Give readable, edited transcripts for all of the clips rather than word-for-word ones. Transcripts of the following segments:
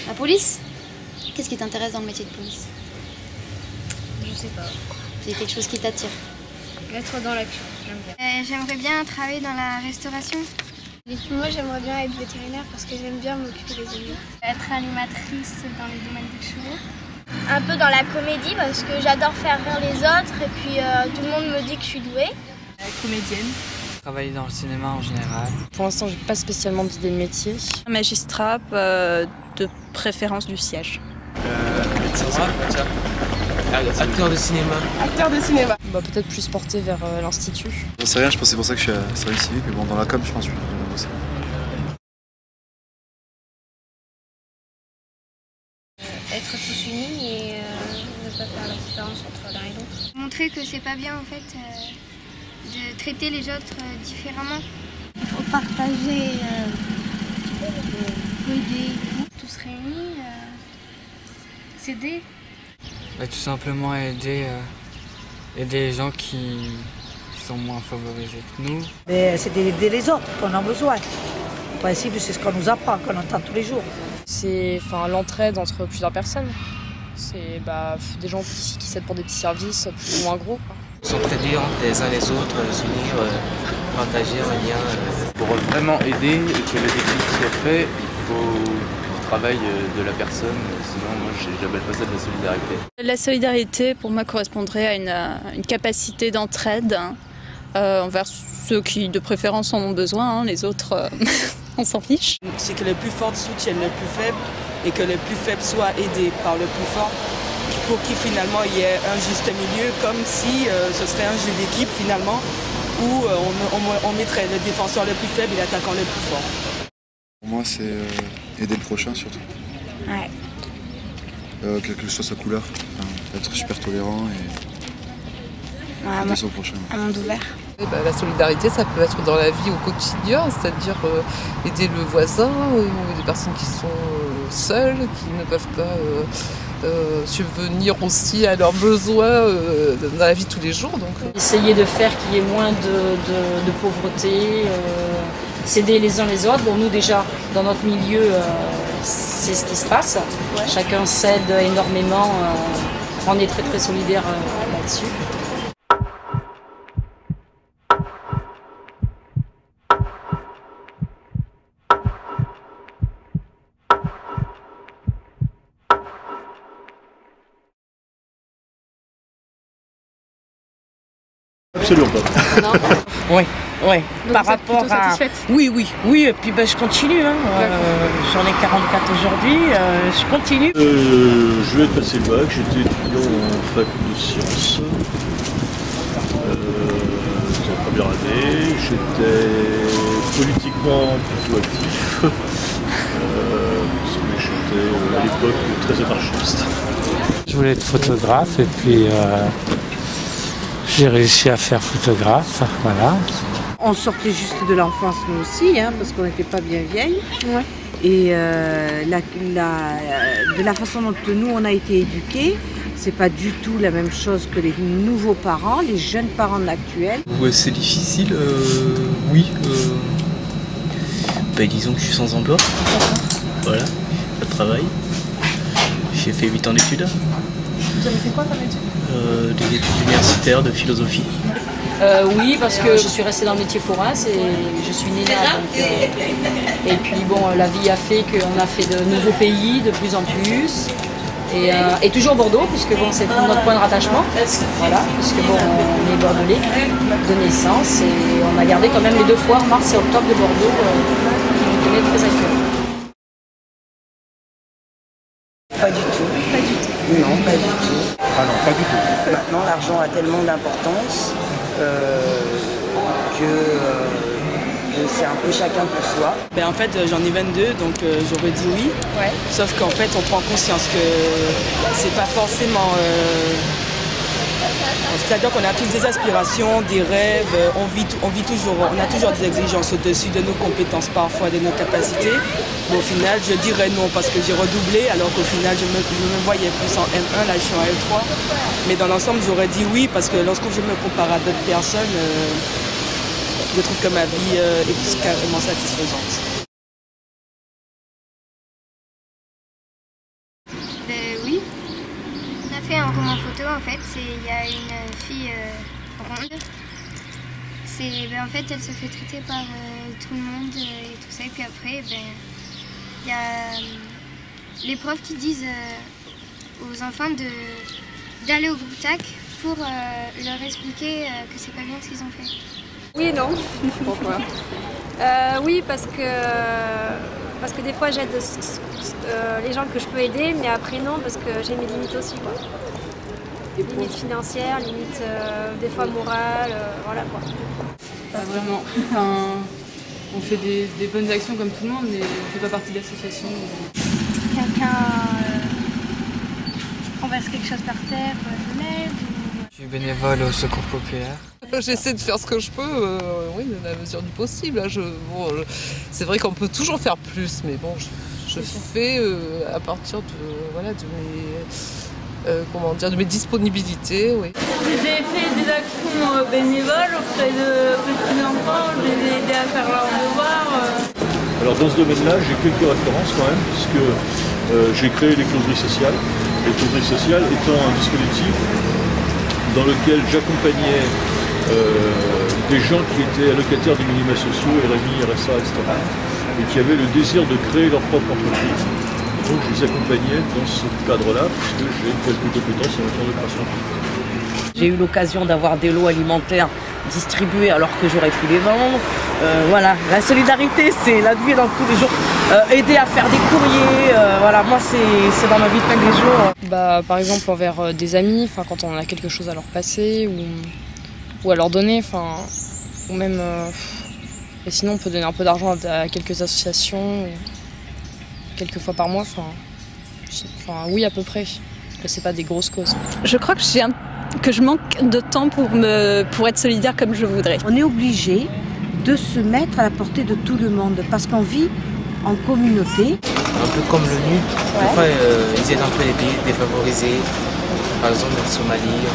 La police? Qu'est-ce qui t'intéresse dans le métier de police? Je sais pas. C'est quelque chose qui t'attire? Être dans l'action, j'aime bien. J'aimerais bien travailler dans la restauration. Moi, j'aimerais bien être vétérinaire parce que j'aime bien m'occuper des animaux. Être animatrice dans les domaines des chevaux. Un peu dans la comédie parce que j'adore faire rire les autres et puis tout le monde me dit que je suis douée. Comédienne. Travailler dans le cinéma en général. Pour l'instant, j'ai pas spécialement d'idée de métier. Magistrat, de préférence du siège. Acteur de cinéma. Acteur de cinéma. Peut-être plus porté vers l'institut. J'en sais rien, je pense que c'est pour ça que je suis à service civique, mais bon, dans la com, je pense que je vais vraiment bosser. Être tous unis et ne pas faire la différence entre l'un et l'autre. Montrer que c'est pas bien en fait de traiter les autres différemment. Il faut partager, aider, tous réunis, s'aider. Tout simplement aider les gens qui sont moins favorisés que nous. Mais c'est d'aider les autres qu'on a besoin. En principe, c'est ce qu'on nous apprend, qu'on entend tous les jours. C'est l'entraide entre plusieurs personnes. C'est des gens qui s'aident pour des petits services plus ou moins gros. S'entraider les uns les autres, s'unir, partager un lien. Pour vraiment aider et que le déclic soit fait, il faut du travail de la personne, sinon moi j'appelle pas ça de la solidarité. La solidarité, pour moi, correspondrait à une capacité d'entraide envers ceux qui, de préférence, en ont besoin. Les autres, on s'en fiche. C'est que les plus forts soutiennent les plus faibles et que les plus faibles soient aidés par le plus fort pour qu'il finalement il y ait un juste milieu, comme si ce serait un jeu d'équipe finalement où on mettrait le défenseur le plus faible et l'attaquant le plus fort. Pour moi, c'est aider le prochain surtout. Ouais. Quelle que soit sa couleur. Être super tolérant et aider son prochain. Un monde ouvert. La solidarité, ça peut être dans la vie au quotidien, c'est-à-dire aider le voisin ou des personnes qui sont seules, qui ne peuvent pas subvenir aussi à leurs besoins dans la vie de tous les jours. Donc. Essayer de faire qu'il y ait moins de pauvreté, s'aider les uns les autres. Bon, nous déjà, dans notre milieu, c'est ce qui se passe. Ouais. Chacun s'aide énormément, on est très très solidaires là-dessus. Absolument pas. Non. Oui. Donc par vous êtes rapport plutôt à. satisfaite? Oui, et puis je continue. J'en ai 44 aujourd'hui, je continue. Je vais passer le bac, j'étais étudiant en fac de sciences. C'est la première année, j'étais politiquement plutôt actif. Parce que j'étais à l'époque très anarchiste. Je voulais être photographe et puis j'ai réussi à faire photographe, voilà. On sortait juste de l'enfance nous aussi, parce qu'on n'était pas bien vieilles. Ouais. Et de la façon dont nous on a été éduqués, c'est pas du tout la même chose que les nouveaux parents, les jeunes parents de l'actuel. Ouais, c'est difficile, oui. Disons que je suis sans emploi. Voilà, pas de travail. J'ai fait 8 ans d'études. Vous avez fait quoi comme études? Des études universitaires de philosophie. Oui, parce que je suis restée dans le métier forense et je suis née là. Et puis bon, la vie a fait qu'on a fait de nouveaux pays de plus en plus. Et toujours Bordeaux, puisque bon, c'est notre point de rattachement. Voilà, puisque bon, on est bordelais de naissance et on a gardé quand même les 2 foires, mars et octobre de Bordeaux, qui nous tenaient très à cœur. Pas du tout. Pas du tout. Non, pas du tout. Ah non, pas du tout. Maintenant, l'argent a tellement d'importance que c'est un peu chacun pour soi. En fait, j'en ai 22, donc j'aurais dit oui. Ouais. Sauf qu'en fait, on prend conscience que c'est pas forcément... C'est-à-dire qu'on a tous des aspirations, des rêves, on a toujours des exigences au-dessus de nos compétences parfois, de nos capacités. Mais au final, je dirais non parce que j'ai redoublé, alors qu'au final, je me voyais plus en M1, là je suis en L3. Mais dans l'ensemble, j'aurais dit oui parce que lorsque je me compare à d'autres personnes, je trouve que ma vie est carrément satisfaisante. fait, il y a une fille ronde. En fait, elle se fait traiter par tout le monde et tout ça. Et puis après, il y a les profs qui disent aux enfants d'aller au groupe TAC pour leur expliquer que c'est pas bien ce qu'ils ont fait. Oui et non. Pourquoi? Oui, parce que des fois j'aide les gens que je peux aider, mais après non, parce que j'ai mes limites aussi, quoi. Limites financières, limites des fois morales, voilà quoi. Pas vraiment. Enfin, on fait des bonnes actions comme tout le monde, mais on ne fait pas partie de l'association. Quelqu'un renverse quelque chose par terre, je l'aide. Je suis bénévole au Secours Populaire. J'essaie de faire ce que je peux, oui, dans la mesure du possible. C'est vrai qu'on peut toujours faire plus, mais bon, je fais à partir de mes disponibilités. Oui. J'ai fait des actions bénévoles auprès de petits enfants, je les ai aidés à faire leurs devoirs. Alors dans ce domaine-là, j'ai quelques références quand même, puisque j'ai créé les closeries sociales. Les closeries sociales étant un dispositif dans lequel j'accompagnais des gens qui étaient allocataires des minima sociaux, RMI, RSA, etc. et qui avaient le désir de créer leur propre entreprise. Et donc je les accompagnais dans ce cadre-là, puisque j'ai quelques compétences en matière de création. J'ai eu l'occasion d'avoir des lots alimentaires distribués alors que j'aurais pu les vendre. Voilà, la solidarité, c'est la vie dans tous les jours. Aider à faire des courriers, voilà, moi c'est dans ma vie de tous les jours. Par exemple envers des amis, quand on a quelque chose à leur passer ou à leur donner, ou même et sinon on peut donner un peu d'argent à quelques associations quelques fois par mois, oui à peu près, mais c'est pas des grosses causes. Je crois que je manque de temps pour être solidaire comme je voudrais. On est obligé de se mettre à la portée de tout le monde parce qu'on vit en communauté. Un peu comme l'ONU, des fois ils aident un peu les pays défavorisés, par exemple en Somalie.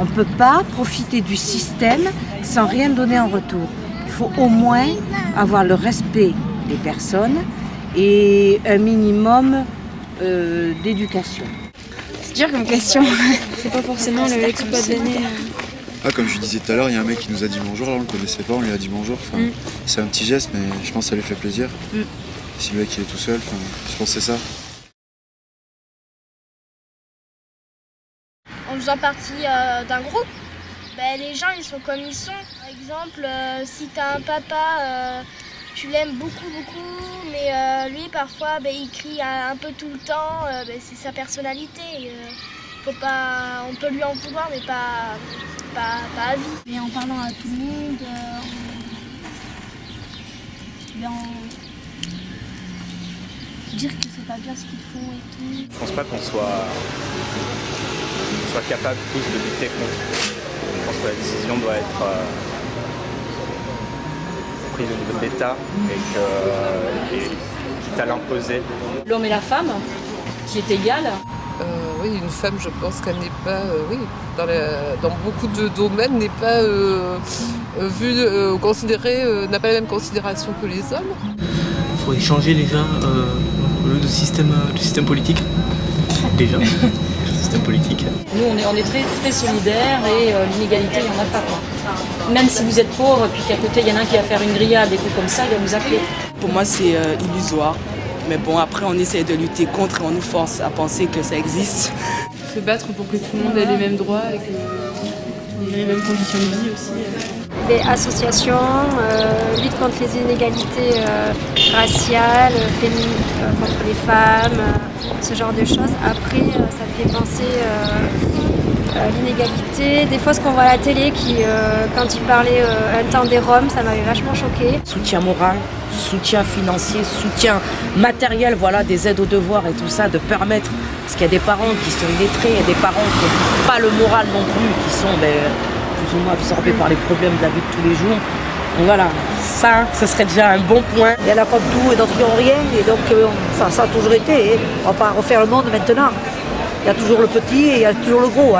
On ne peut pas profiter du système sans rien donner en retour. Il faut au moins avoir le respect des personnes et un minimum d'éducation. C'est dur comme question. C'est pas forcément le tout pas donné. Comme je disais tout à l'heure, il y a un mec qui nous a dit bonjour, là on le connaissait pas, on lui a dit bonjour. C'est un petit geste, mais je pense que ça lui fait plaisir. Si le mec il est tout seul, je pense que c'est ça. En faisant partie d'un groupe, les gens ils sont comme ils sont. Par exemple, si tu as un papa, tu l'aimes beaucoup, mais lui parfois il crie un peu tout le temps, c'est sa personnalité. On peut lui en vouloir, mais pas à vie. Mais en parlant à tout le monde, dire que c'est pas bien ce qu'ils font et tout. Je pense pas qu'on soit capable tous de lutter contre. Je pense que la décision doit être prise au niveau de l'État et quitte à l'imposer. L'homme et la femme, qui est égal. Oui, une femme, je pense qu'elle n'est pas, dans beaucoup de domaines, n'est pas considérée, n'a pas la même considération que les hommes. Il faudrait changer déjà le système politique. Déjà, le système politique. Nous, on est très, très solidaires et l'inégalité, il n'y en a pas. Même si vous êtes pauvre, puis qu'à côté, il y en a un qui va faire une grillade, des trucs comme ça, il va vous appeler. Pour moi, c'est illusoire. Mais bon, après, on essaie de lutter contre et on nous force à penser que ça existe. Se battre pour que tout le monde ait les mêmes droits et qu'il y ait les mêmes conditions de vie aussi. Les associations, lutte contre les inégalités raciales, contre les femmes, ce genre de choses. Après, ça me fait penser l'inégalité. Des fois, ce qu'on voit à la télé, quand il parlait un temps des Roms, ça m'avait vachement choqué. Soutien moral, soutien financier, soutien matériel, voilà, des aides aux devoirs et tout ça, de permettre, parce qu'il y a des parents qui sont illettrés, il y a des parents qui n'ont pas le moral non plus, qui sont plus ou moins absorbés par les problèmes de la vie de tous les jours. Donc voilà, ça, ce serait déjà un bon point. Il y en a comme tout et d'autres qui n'ont rien, et donc ça a toujours été. On ne va pas refaire le monde maintenant. Il y a toujours le petit et il y a toujours le gros.